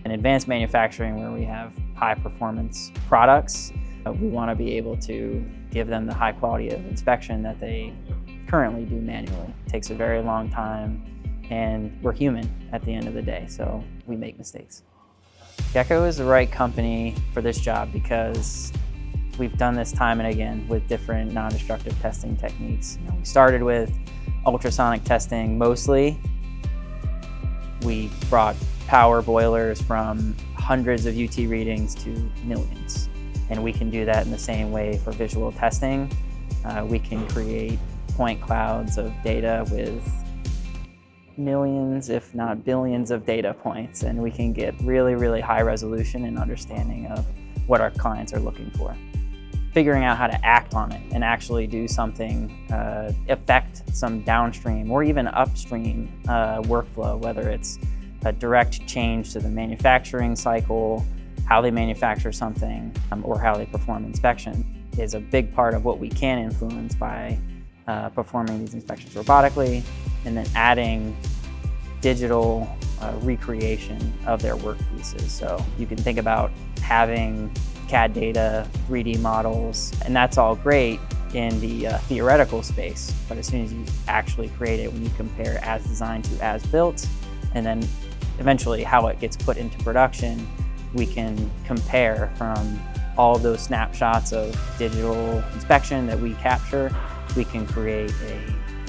In advanced manufacturing, where we have high performance products, we want to be able to give them the high quality of inspection that they currently do manually. It takes a very long time, and we're human at the end of the day, so we make mistakes. Gecko is the right company for this job because we've done this time and again with different non-destructive testing techniques. We started with ultrasonic testing mostly. We brought power boilers from hundreds of UT readings to millions. And we can do that in the same way for visual testing. We can create point clouds of data with millions, if not billions of data points. And we can get really, really high resolution and understanding of what our clients are looking for. Figuring out how to act on it and actually do something, affect some downstream or even upstream workflow, whether it's a direct change to the manufacturing cycle, how they manufacture something, or how they perform inspection, is a big part of what we can influence by performing these inspections robotically and then adding digital recreation of their work pieces. So you can think about having CAD data, 3D models, and that's all great in the theoretical space, but as soon as you actually create it, when you compare as designed to as built, and then eventually how it gets put into production, we can compare from all of those snapshots of digital inspection that we capture. We can create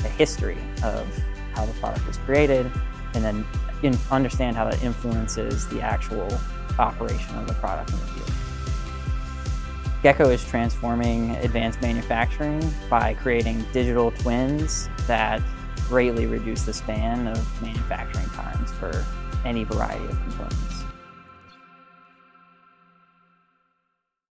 a history of how the product was created, and then understand how that influences the actual operation of the product in the field. Gecko is transforming advanced manufacturing by creating digital twins that greatly reduce the span of manufacturing times for any variety of components.